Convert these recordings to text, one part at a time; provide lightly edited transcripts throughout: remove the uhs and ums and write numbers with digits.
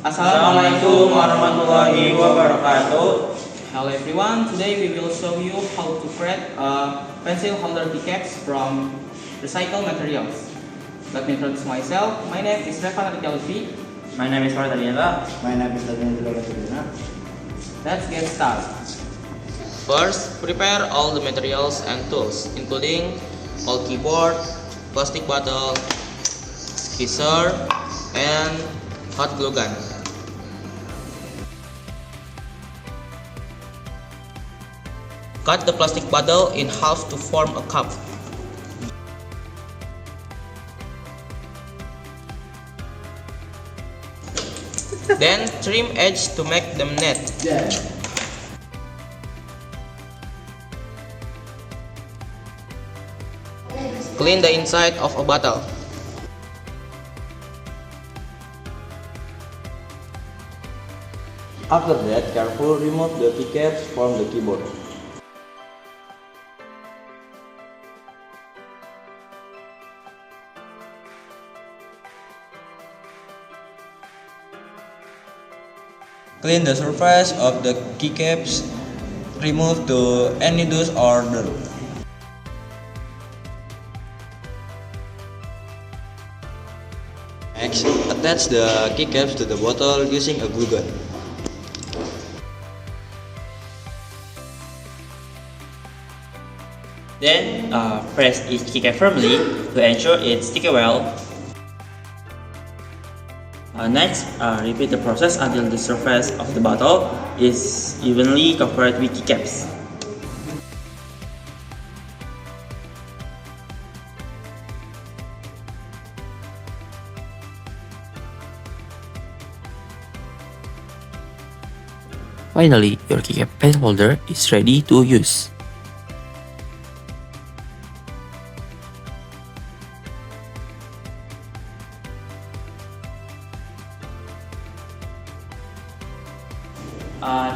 Assalamualaikum warahmatullahi wabarakatuh. Hello everyone, today we will show you how to create pencil holder keycaps from recycled materials. Let me introduce myself. My name is Revan Aditya. My name is Farah Daniela. My name is Daniel Dulana. Let's get started. First, prepare all the materials and tools, including old keyboard, plastic bottle, scissor, and hot glue gun. Cut the plastic bottle in half to form a cup. Then trim edge to make them net. Clean the inside of a bottle. After that, carefully remove the keycaps from the keyboard. Clean the surface of the keycaps. Remove any dust or dirt. Next, attach the keycaps to the bottle using a glue gun. Then press each keycap firmly to ensure it sticks well. Next, repeat the process until the surface of the bottle is evenly covered with keycaps. Finally, your keycap pen holder is ready to use.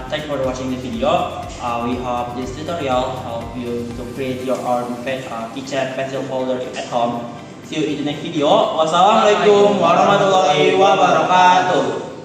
Thanks for watching the video. We hope this tutorial help you to create your own keychain pencil holder at home. See you in the next video. Wassalamualaikum warahmatullahi wabarakatuh.